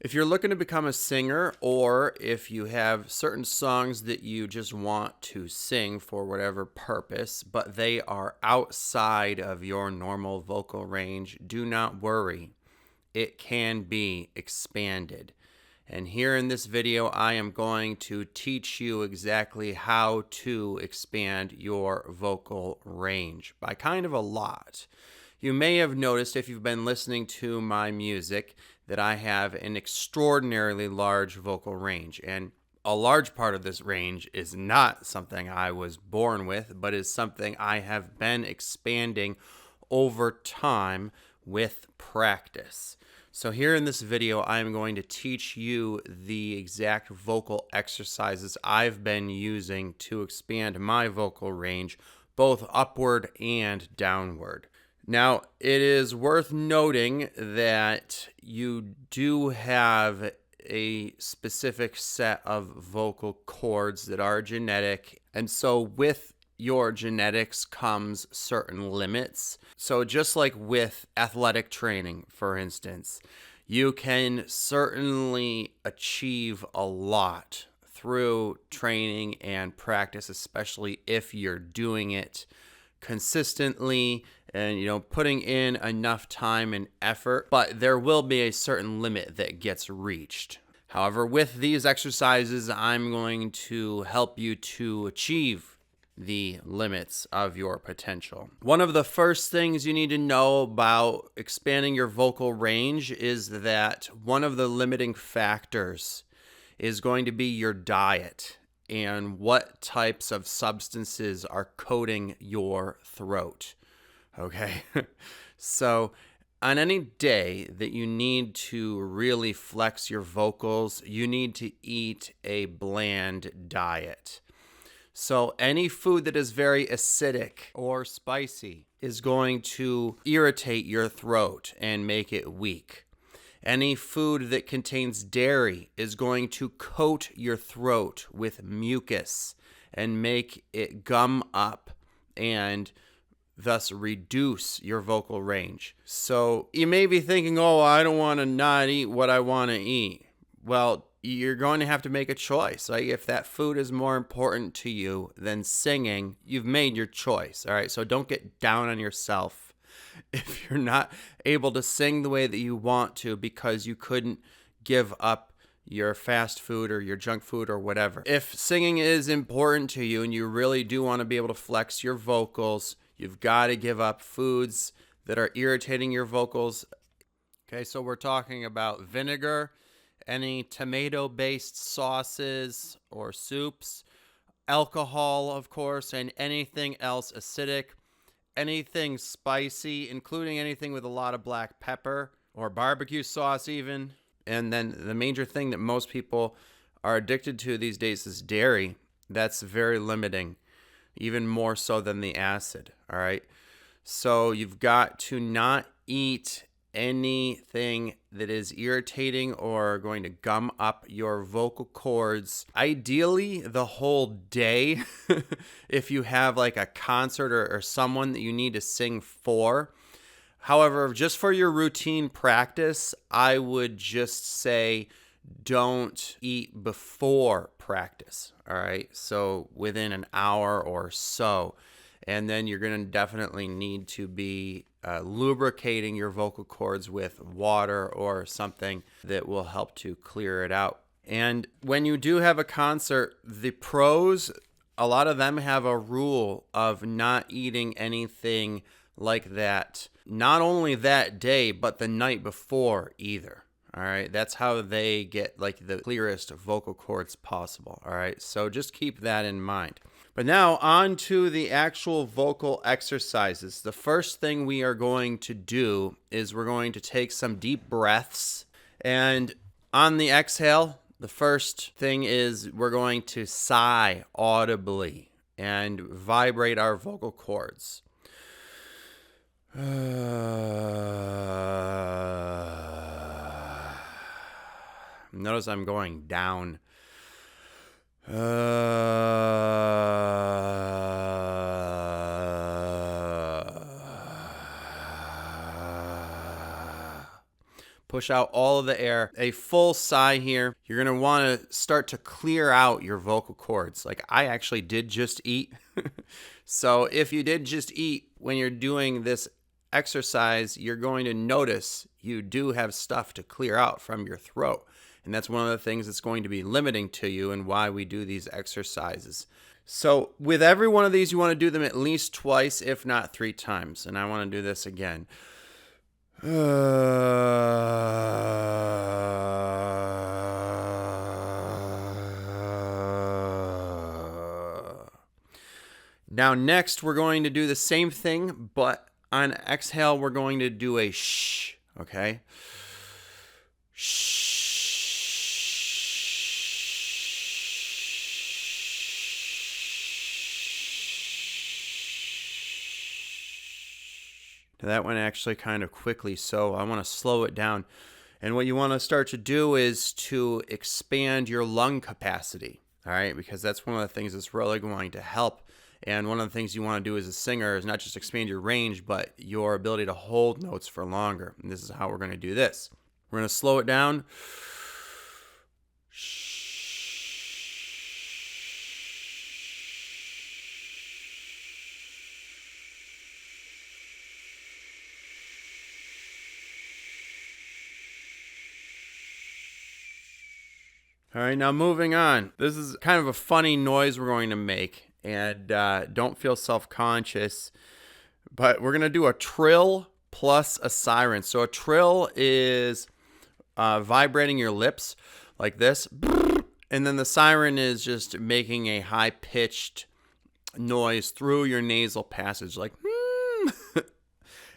If you're looking to become a singer, or if you have certain songs that you just want to sing for whatever purpose, but they are outside of your normal vocal range, do not worry. It can be expanded. And here in this video, I am going to teach you exactly how to expand your vocal range by kind of a lot. You may have noticed if you've been listening to my music that I have an extraordinarily large vocal range. And a large part of this range is not something I was born with, but is something I have been expanding over time with practice. So here in this video, I'm going to teach you the exact vocal exercises I've been using to expand my vocal range, both upward and downward. Now, it is worth noting that you do have a specific set of vocal cords that are genetic, and so with your genetics comes certain limits. So just like with athletic training, for instance, you can certainly achieve a lot through training and practice, especially if you're doing it consistently and putting in enough time and effort, but there will be a certain limit that gets reached. However, with these exercises, I'm going to help you to achieve the limits of your potential. One of the first things you need to know about expanding your vocal range is that one of the limiting factors is going to be your diet and what types of substances are coating your throat. Okay? So on any day that you need to really flex your vocals, you need to eat a bland diet. So any food that is very acidic or spicy is going to irritate your throat and make it weak. Any food that contains dairy is going to coat your throat with mucus and make it gum up and thus reduce your vocal range. So you may be thinking, oh, I don't want to not eat what I want to eat. Well, you're going to have to make a choice. Like if that food is more important to you than singing, you've made your choice. All right. So don't get down on yourself if you're not able to sing the way that you want to because you couldn't give up your fast food or your junk food or whatever. If singing is important to you and you really do want to be able to flex your vocals, you've got to give up foods that are irritating your vocals. Okay, so we're talking about vinegar, any tomato-based sauces or soups, alcohol, of course, and anything else acidic, anything spicy, including anything with a lot of black pepper or barbecue sauce even. And then the major thing that most people are addicted to these days is dairy. That's very limiting, even more so than the acid, all right? So you've got to not eat anything that is irritating or going to gum up your vocal cords. Ideally, the whole day, if you have like a concert or someone that you need to sing for. However, just for your routine practice, I would just say don't eat before practice, all right? So within an hour or so. And then you're going to definitely need to be lubricating your vocal cords with water or something that will help to clear it out. And when you do have a concert, the pros, a lot of them have a rule of not eating anything like that, not only that day, but the night before either. All right, that's how they get like the clearest vocal cords possible. All right, so just keep that in mind. But now on to the actual vocal exercises. The first thing we are going to do is we're going to take some deep breaths. And on the exhale, the first thing is we're going to sigh audibly and vibrate our vocal cords. Notice I'm going down. Push out all of the air. A full sigh here. You're going to want to start to clear out your vocal cords. Like I actually did just eat. So if you did just eat when you're doing this exercise, you're going to notice you do have stuff to clear out from your throat. And that's one of the things that's going to be limiting to you and why we do these exercises. So with every one of these, you want to do them at least twice, if not 3 times. And I want to do this again. Now next, we're going to do the same thing, but on exhale, we're going to do a shh, okay? Shh. That went actually kind of quickly, so I want to slow it down. And what you want to start to do is to expand your lung capacity, all right? Because that's one of the things that's really going to help. And one of the things you want to do as a singer is not just expand your range, but your ability to hold notes for longer. And this is how we're going to do this. We're going to slow it down. All right, now moving on. This is kind of a funny noise we're going to make, and don't feel self-conscious, but we're going to do a trill plus a siren. So a trill is vibrating your lips like this, and then the siren is just making a high-pitched noise through your nasal passage, like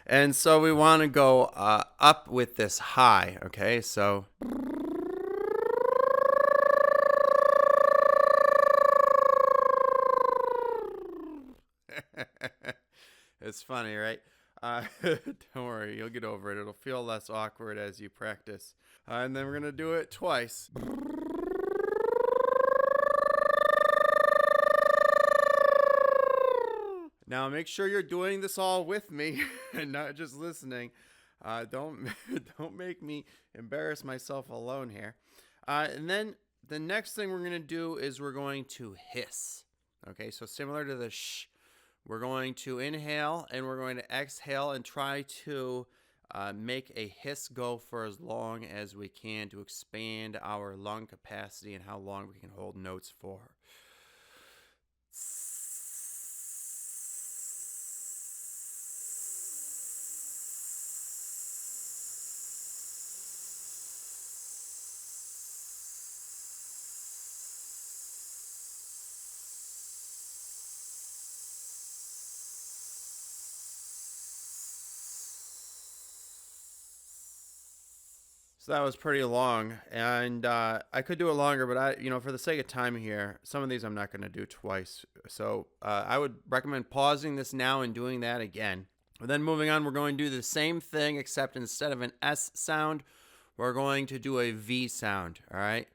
and so we want to go up with this high, okay? So it's funny, right? Don't worry, you'll get over it. It'll feel less awkward as you practice. And then we're going to do it twice. Now make sure you're doing this all with me and not just listening. Don't make me embarrass myself alone here. And then the next thing we're going to do is we're going to hiss. Okay, so similar to the shh. We're going to inhale and we're going to exhale and try to make a hiss go for as long as we can to expand our lung capacity and how long we can hold notes for. So that was pretty long, and I could do it longer, but for the sake of time here, some of these I'm not going to do twice. So I would recommend pausing this now and doing that again. And then moving on, we're going to do the same thing, except instead of an S sound, we're going to do a V sound, all right?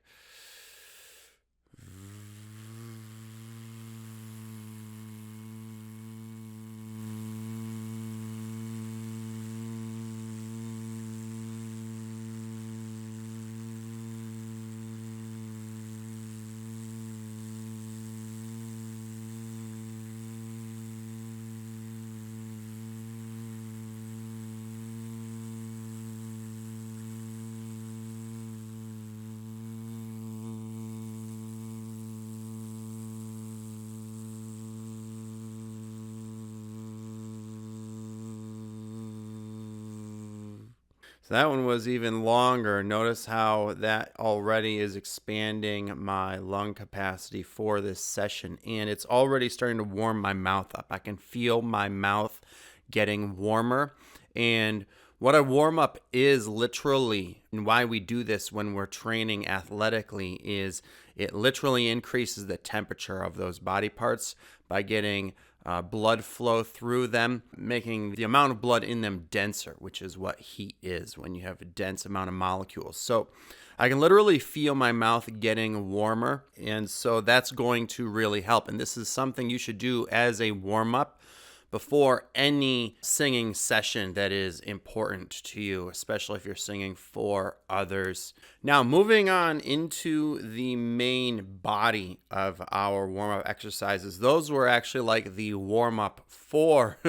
So that one was even longer. Notice how that already is expanding my lung capacity for this session. And it's already starting to warm my mouth up. I can feel my mouth getting warmer. And what a warm up is literally, and why we do this when we're training athletically, is it literally increases the temperature of those body parts by getting blood flow through them, making the amount of blood in them denser, which is what heat is when you have a dense amount of molecules. So I can literally feel my mouth getting warmer, and so that's going to really help. And this is something you should do as a warm-up before any singing session that is important to you, especially if you're singing for others. Now, moving on into the main body of our warm-up exercises. Those were actually like the warm-up for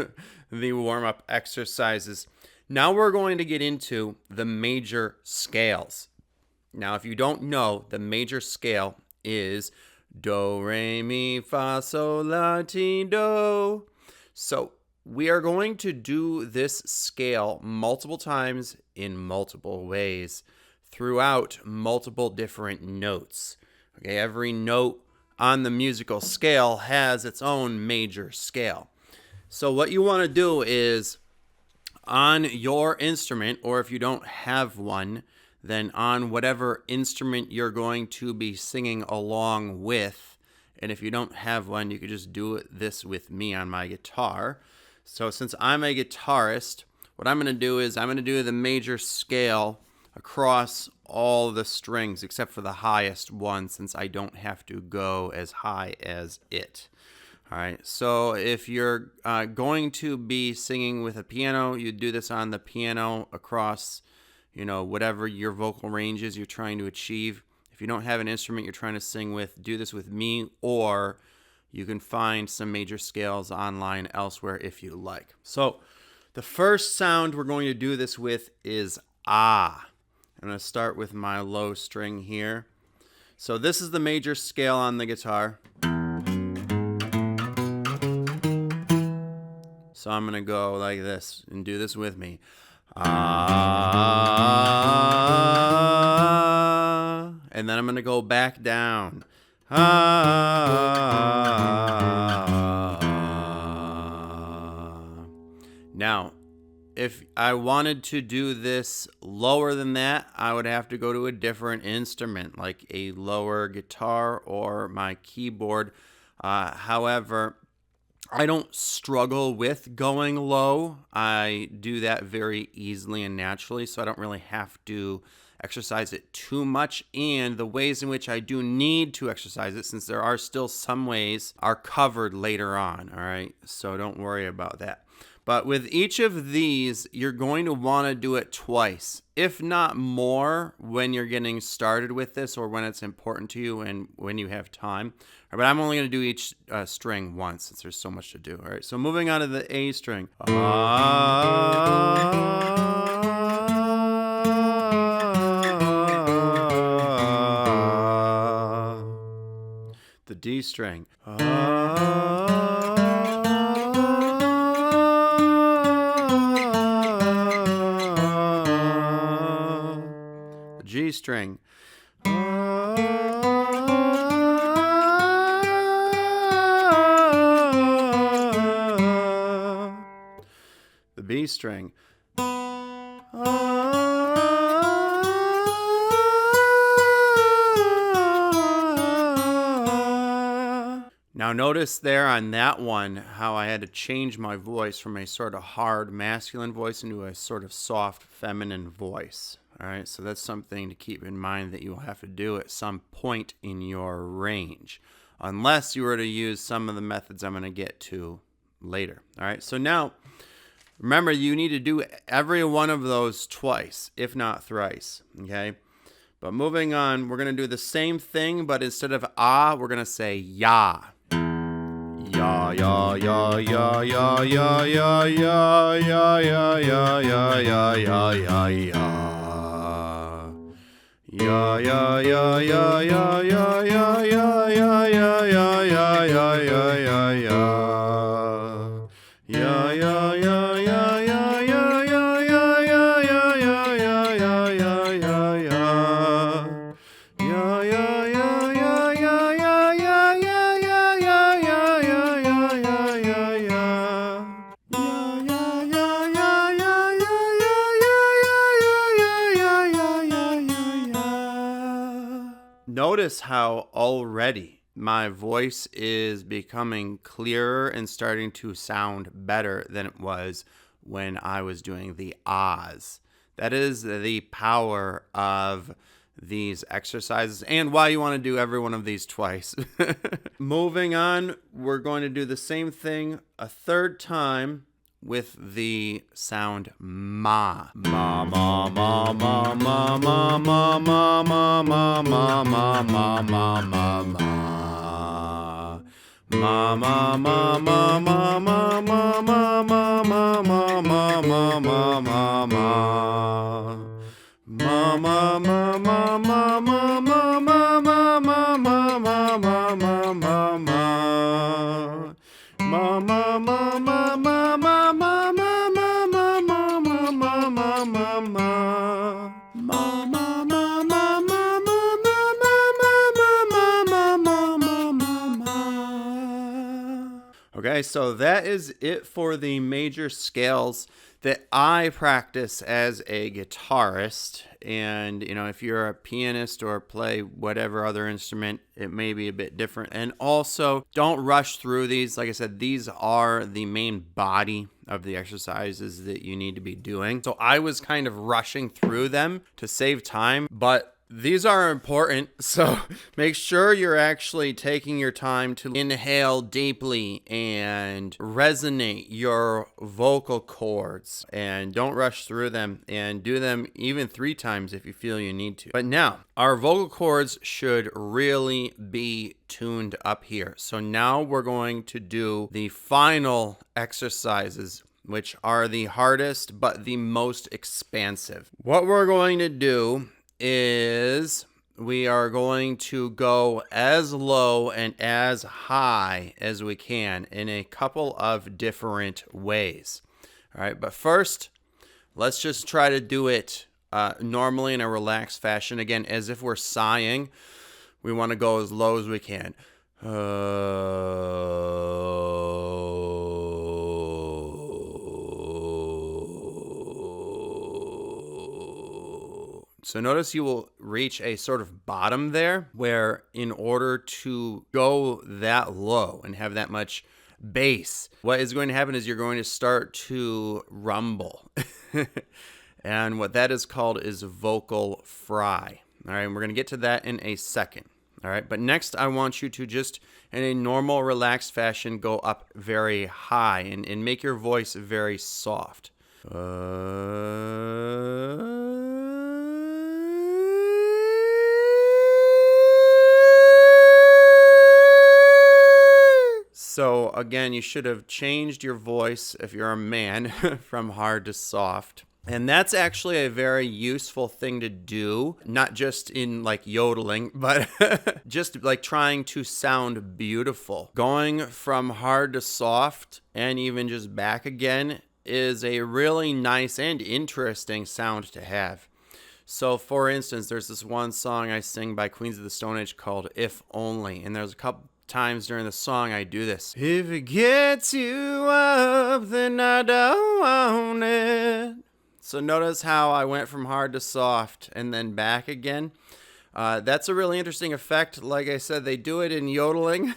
the warm-up exercises. Now we're going to get into the major scales. Now, if you don't know, the major scale is do, re, mi, fa, sol, la, ti, do. So we are going to do this scale multiple times in multiple ways throughout multiple different notes. Okay, every note on the musical scale has its own major scale. So what you want to do is on your instrument, or if you don't have one, then on whatever instrument you're going to be singing along with. And if you don't have one, you could just do this with me on my guitar. So since I'm a guitarist, what I'm going to do is I'm going to do the major scale across all the strings except for the highest one, since I don't have to go as high as it. All right, so if you're going to be singing with a piano, you do this on the piano across, whatever your vocal range is you're trying to achieve. If you don't have an instrument you're trying to sing with, do this with me, or you can find some major scales online elsewhere if you like. So the first sound we're going to do this with is ah. I'm going to start with my low string here. So this is the major scale on the guitar. So I'm going to go like this and do this with me. Ah, and then I'm going to go back down. Ah. Now, if I wanted to do this lower than that, I would have to go to a different instrument, like a lower guitar or my keyboard. However, I don't struggle with going low. I do that very easily and naturally, so I don't really have to exercise it too much. And the ways in which I do need to exercise it, since there are still some ways, are covered later on, all right? So don't worry about that. But with each of these, you're going to want to do it twice, if not more, when you're getting started with this or when it's important to you and when you have time. But I'm only going to do each string once since there's so much to do. All right, so moving on to the A string. The D string. The G string. The B string. Now notice there on that one how I had to change my voice from a sort of hard masculine voice into a sort of soft feminine voice. All right, so that's something to keep in mind that you'll have to do at some point in your range, unless you were to use some of the methods I'm going to get to later. All right, so now remember, you need to do every one of those twice, if not thrice, okay? But moving on, we're going to do the same thing, but instead of ah, we're going to say ya. Ya, ya, ya, ya, ya, ya, ya, ya, ya, ya, ya, ya, ya, ya, ya, ya. Ya, ya, ya, ya, ya, ya, ya, ya, ya, ya, ya, ya, ya, ya, ya, ya. Ya, ya, ya, ya, ya, ya, ya, ya, ya, ya, ya, ya, ya, ya, ya, ya. Ya, ya, ya, ya, ya, ya, ya, ya, ya, ya, ya, ya, ya, ya, ya. Notice how already my voice is becoming clearer and starting to sound better than it was when I was doing the ahs. That is the power of these exercises and why you want to do every one of these twice. Moving on, we're going to do the same thing a third time with the sound ma. Ma, ma, ma, ma, ma, ma, ma, ma, ma, ma, ma, ma, ma, ma, ma, ma. Ma, ma, ma, ma, ma, ma, ma, ma, ma, ma, ma, ma, ma, ma, ma, ma. Ma, ma, ma, ma, ma, ma, ma, ma, ma, ma, ma, ma, ma, ma, ma, ma. Ma, ma, ma, ma, ma, ma, ma, ma, ma, ma, ma, ma, ma, ma, ma, ma. Ma, ma, ma, ma, ma, ma, ma. Okay, so that is it for the major scales that I practice as a guitarist. And, you know, if you're a pianist or play whatever other instrument, it may be a bit different. And also, don't rush through these. Like I said, these are the main body of the exercises that you need to be doing. So I was kind of rushing through them to save time, but these are important, so make sure you're actually taking your time to inhale deeply and resonate your vocal cords, and don't rush through them, and do them even 3 times if you feel you need to. But now, our vocal cords should really be tuned up here. So now we're going to do the final exercises, which are the hardest but the most expansive. What we're going to do is we are going to go as low and as high as we can in a couple of different ways. All right, but first, let's just try to do it normally in a relaxed fashion. Again, as if we're sighing, we want to go as low as we can. So notice you will reach a sort of bottom there where in order to go that low and have that much bass, what is going to happen is you're going to start to rumble. And what that is called is vocal fry. All right, and we're going to get to that in a second. All right, but next I want you to just, in a normal, relaxed fashion, go up very high and make your voice very soft. So again, you should have changed your voice, if you're a man, from hard to soft. And that's actually a very useful thing to do, not just in like yodeling, but just like trying to sound beautiful. Going from hard to soft and even just back again is a really nice and interesting sound to have. So for instance, there's this one song I sing by Queens of the Stone Age called If Only, and there's a couple times during the song I do this. If it gets you up, then I don't want it. So notice how I went from hard to soft and then back again. That's a really interesting effect. Like I said, they do it in yodeling.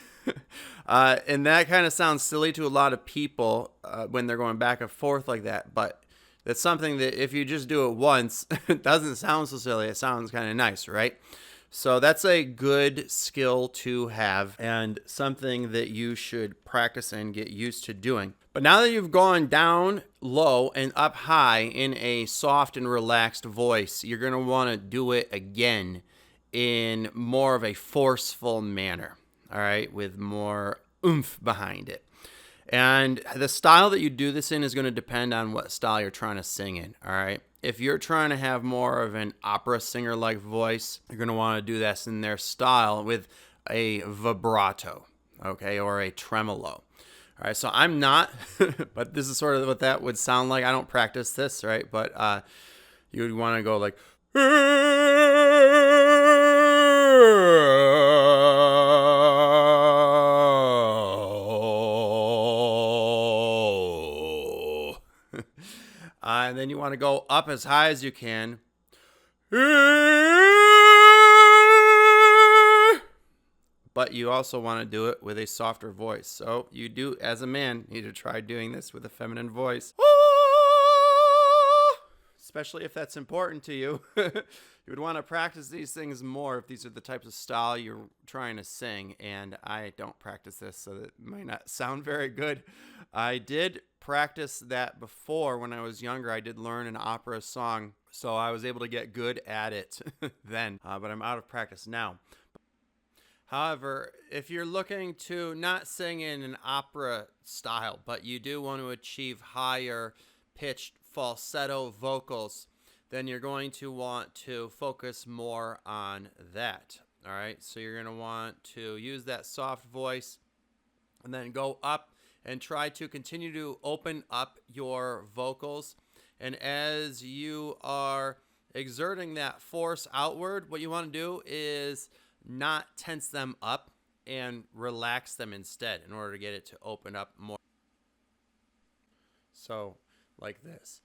And that kind of sounds silly to a lot of people when they're going back and forth like that. But that's something that if you just do it once, it doesn't sound so silly. It sounds kind of nice, right? So that's a good skill to have and something that you should practice and get used to doing. But now that you've gone down low and up high in a soft and relaxed voice, you're going to want to do it again in more of a forceful manner, all right, with more oomph behind it. And the style that you do this in is going to depend on what style you're trying to sing in, all right? If you're trying to have more of an opera singer-like voice, you're going to want to do this in their style with a vibrato, okay, or a tremolo. All right, so I'm not, but this is sort of what that would sound like. I don't practice this, right? But you would want to go like, and then you want to go up as high as you can. But you also want to do it with a softer voice. So you do, as a man, need to try doing this with a feminine voice. especially if that's important to you. You would want to practice these things more if these are the types of style you're trying to sing. And I don't practice this, so it might not sound very good. I did practice that before when I was younger. I did learn an opera song, so I was able to get good at it then, but I'm out of practice now. However, if you're looking to not sing in an opera style, but you do want to achieve higher pitched falsetto vocals, then you're going to want to focus more on that. All right, so you're going to want to use that soft voice and then go up and try to continue to open up your vocals. And as you are exerting that force outward, what you want to do is not tense them up and relax them instead in order to get it to open up more. So, like this.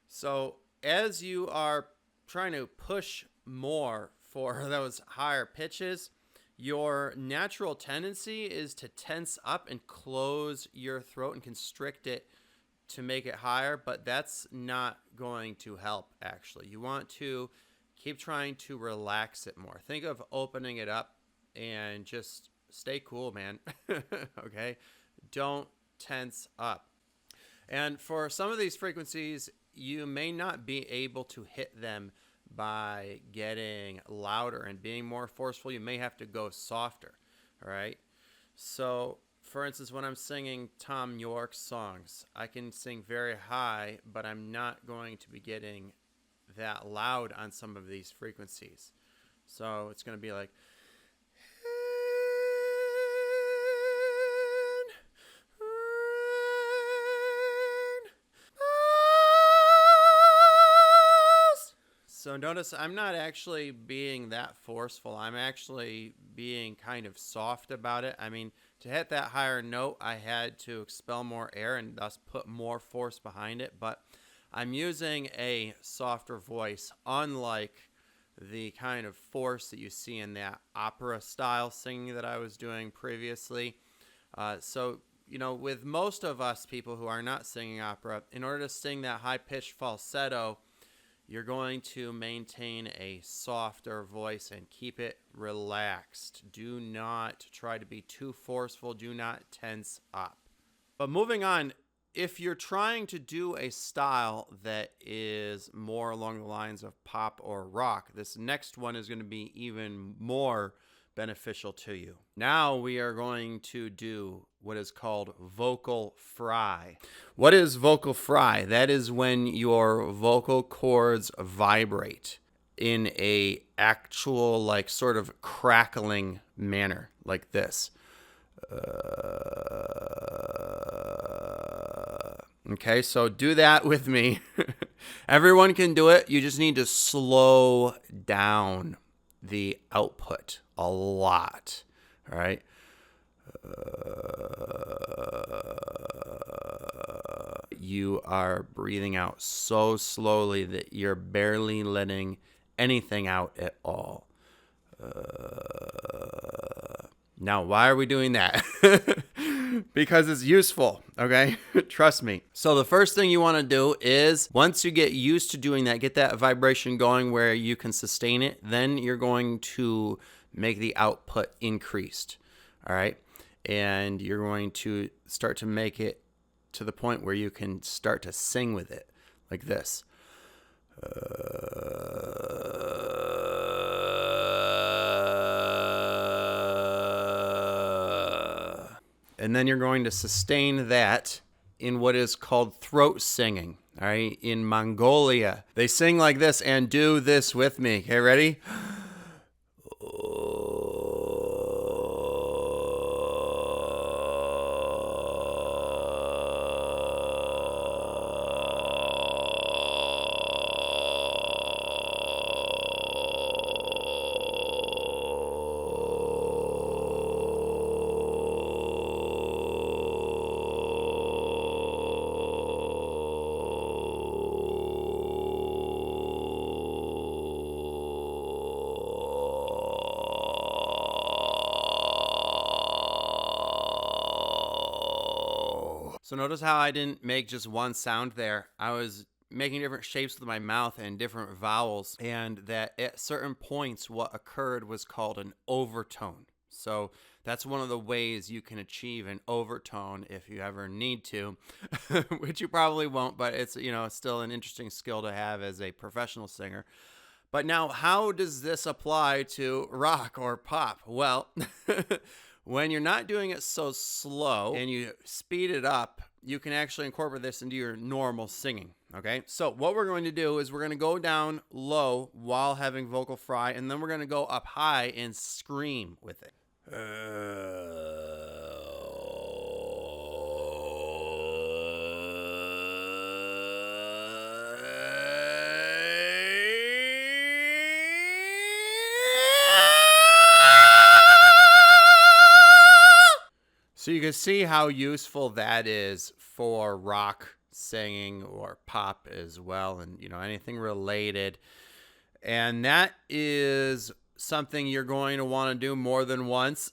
So, as you are trying to push more for those higher pitches, your natural tendency is to tense up and close your throat and constrict it to make it higher, but that's not going to help, actually. You want to keep trying to relax it more. Think of opening it up and just stay cool, man. Okay? Don't tense up. And for some of these frequencies, you may not be able to hit them by getting louder and being more forceful. You may have to go softer. All right? So, for instance, when I'm singing Tom York songs, I can sing very high, but I'm not going to be getting that loud on some of these frequencies. So it's going to be like, so notice I'm not actually being that forceful. I'm actually being kind of soft about it. I mean, to hit that higher note, I had to expel more air and thus put more force behind it. But I'm using a softer voice, unlike the kind of force that you see in that opera style singing that I was doing previously. So, you know, with most of us people who are not singing opera, in order to sing that high-pitched falsetto, you're going to maintain a softer voice and keep it relaxed. Do not try to be too forceful. Do not tense up. But moving on, if you're trying to do a style that is more along the lines of pop or rock, this next one is going to be even more beneficial to you. Now we are going to do what is called vocal fry. What is vocal fry? That is when your vocal cords vibrate in a actual, like, sort of crackling manner, like this. Okay, so do that with me. Everyone can do it. You just need to slow down the output a lot. All right. You are breathing out so slowly that you're barely letting anything out at all. Now, why are we doing that? Because it's useful, okay? Trust me. So the first thing you want to do is, once you get used to doing that, get that vibration going where you can sustain it, then you're going to make the output increased, all right? And you're going to start to make it to the point where you can start to sing with it, like this. And then you're going to sustain that in what is called throat singing. All right, in Mongolia, they sing like this, and do this with me. Okay, ready? So notice how I didn't make just one sound there. I was making different shapes with my mouth and different vowels, and that at certain points what occurred was called an overtone. So that's one of the ways you can achieve an overtone if you ever need to, which you probably won't, but it's, it's still an interesting skill to have as a professional singer. But now, how does this apply to rock or pop? Well, when you're not doing it so slow and you speed it up, you can actually incorporate this into your normal singing, okay? So what we're going to do is we're going to go down low while having vocal fry, and then we're going to go up high and scream with it. So you can see how useful that is for rock singing or pop as well, and anything related. And that is something you're going to want to do more than once.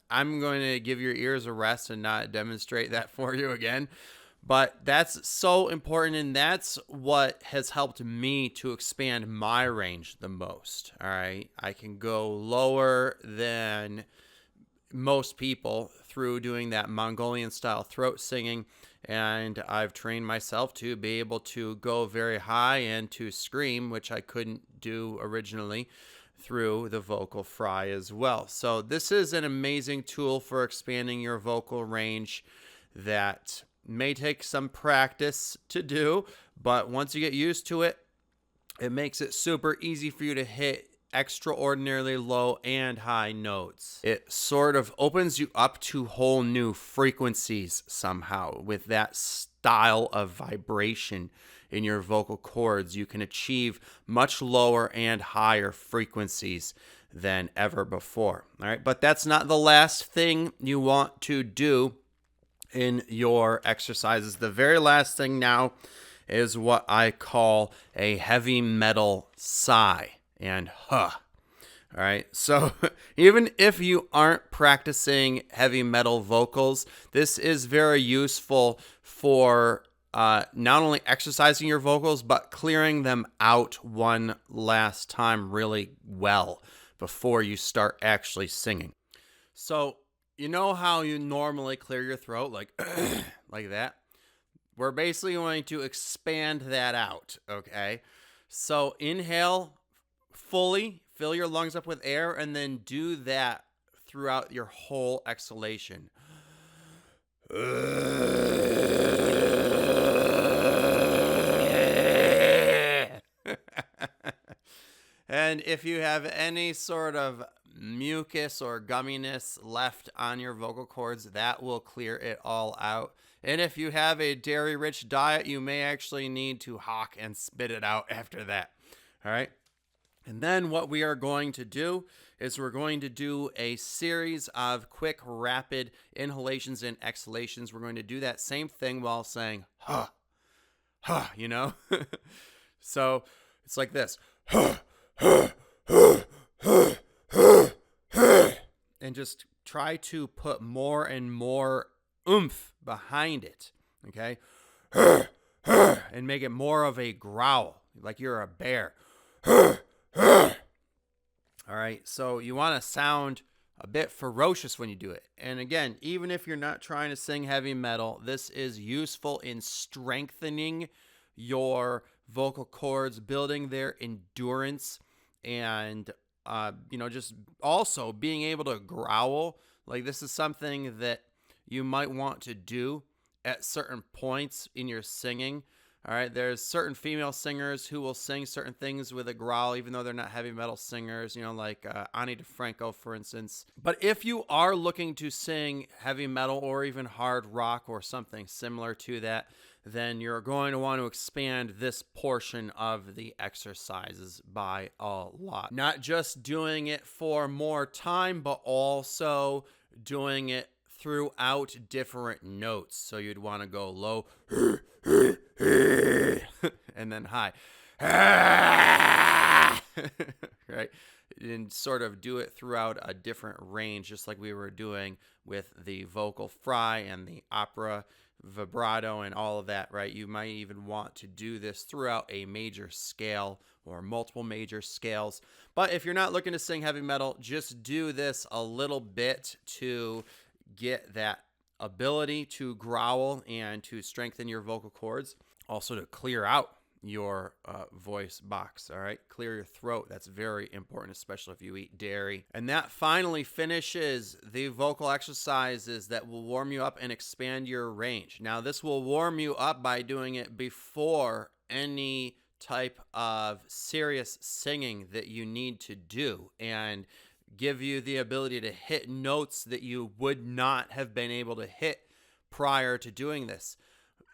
I'm going to give your ears a rest and not demonstrate that for you again. But that's so important, and that's what has helped me to expand my range the most. All right, I can go lower than most people through doing that Mongolian style throat singing, and I've trained myself to be able to go very high and to scream, which I couldn't do originally, through the vocal fry as well. So this is an amazing tool for expanding your vocal range that may take some practice to do, but once you get used to it, it makes it super easy for you to hit extraordinarily low and high notes. It sort of opens you up to whole new frequencies somehow. With that style of vibration in your vocal cords, you can achieve much lower and higher frequencies than ever before. All right, but that's not the last thing you want to do in your exercises. The very last thing now is what I call a heavy metal sigh and huh. All right, so even if you aren't practicing heavy metal vocals, this is very useful for not only exercising your vocals, but clearing them out one last time really well before you start actually singing. So you know how you normally clear your throat, like like that? We're basically going to expand that out, okay? So inhale fully, fill your lungs up with air, and then do that throughout your whole exhalation. And if you have any sort of mucus or gumminess left on your vocal cords, that will clear it all out. And if you have a dairy-rich diet, you may actually need to hawk and spit it out after that. All right? And then what we are going to do is we're going to do a series of quick, rapid inhalations and exhalations. We're going to do that same thing while saying, huh, huh, So it's like this. And just try to put more and more oomph behind it, okay? And make it more of a growl, like you're a bear. All right, so you want to sound a bit ferocious when you do it. And again, even if you're not trying to sing heavy metal, this is useful in strengthening your vocal cords, building their endurance, and just also being able to growl. Like, this is something that you might want to do at certain points in your singing. All right, there's certain female singers who will sing certain things with a growl, even though they're not heavy metal singers, like Ani DeFranco, for instance. But if you are looking to sing heavy metal or even hard rock or something similar to that, then you're going to want to expand this portion of the exercises by a lot. Not just doing it for more time, but also doing it throughout different notes. So you'd want to go low and then high. right? And sort of do it throughout a different range, just like we were doing with the vocal fry and the opera vibrato and all of that, right? You might even want to do this throughout a major scale or multiple major scales. But if you're not looking to sing heavy metal, just do this a little bit to get that ability to growl and to strengthen your vocal cords. Also to clear out your voice box, all right? Clear your throat. That's very important, especially if you eat dairy. And that finally finishes the vocal exercises that will warm you up and expand your range. Now, this will warm you up by doing it before any type of serious singing that you need to do, and give you the ability to hit notes that you would not have been able to hit prior to doing this.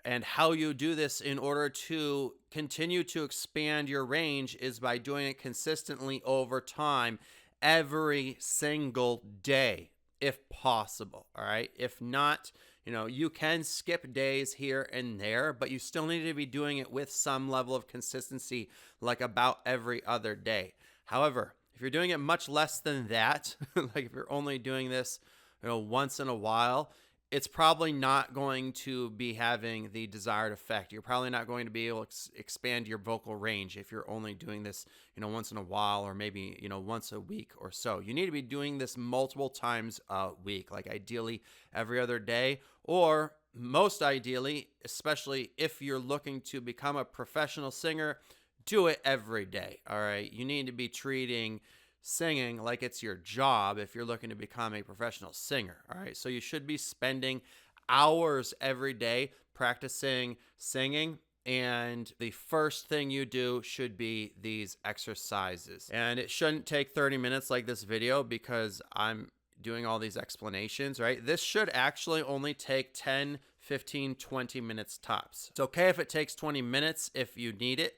And how you do this in order to continue to expand your range is by doing it consistently over time, every single day, if possible. All right. If not, you can skip days here and there, but you still need to be doing it with some level of consistency, like about every other day. However, if you're doing it much less than that, like if you're only doing this, once in a while, it's probably not going to be having the desired effect. You're probably not going to be able to expand your vocal range if you're only doing this, once in a while, or maybe, once a week or so. You need to be doing this multiple times a week, like ideally every other day, or most ideally, especially if you're looking to become a professional singer, do it every day. All right. You need to be treating singing like it's your job if you're looking to become a professional singer. All right. So you should be spending hours every day practicing singing. And the first thing you do should be these exercises. And it shouldn't take 30 minutes like this video, because I'm doing all these explanations, right? This should actually only take 10, 15, 20 minutes tops. It's okay if it takes 20 minutes if you need it.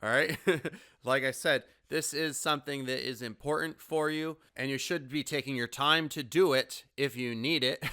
All right. Like I said, this is something that is important for you, and you should be taking your time to do it if you need it,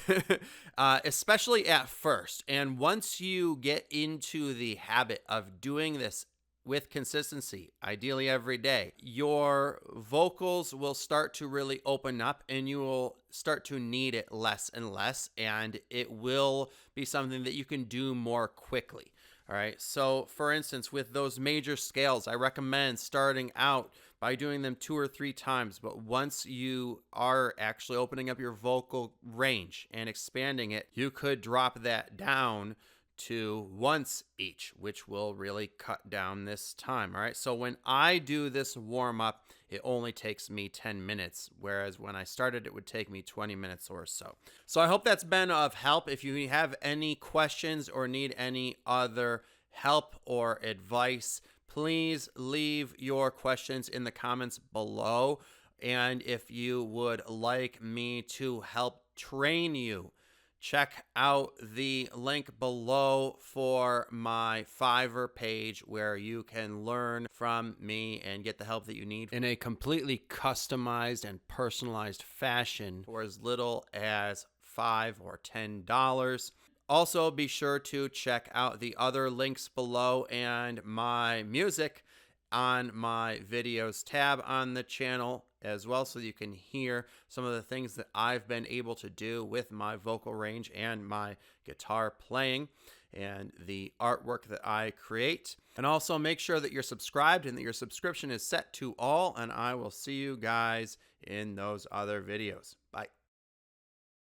especially at first. And once you get into the habit of doing this with consistency, ideally every day, your vocals will start to really open up, and you will start to need it less and less, and it will be something that you can do more quickly. All right. So for instance, with those major scales, I recommend starting out by doing them 2 or 3 times. But once you are actually opening up your vocal range and expanding it, you could drop that down to once each, which will really cut down this time. All right. So when I do this warm up, it only takes me 10 minutes, whereas when I started, it would take me 20 minutes or so. So I hope that's been of help. If you have any questions or need any other help or advice, please leave your questions in the comments below. And if you would like me to help train you, check out the link below for my Fiverr page, where you can learn from me and get the help that you need in a completely customized and personalized fashion for as little as $5 or $10. Also, be sure to check out the other links below and my music on my videos tab on the channel as well, so you can hear some of the things that I've been able to do with my vocal range and my guitar playing and the artwork that I create. And also make sure that you're subscribed and that your subscription is set to all, and I will see you guys in those other videos. Bye.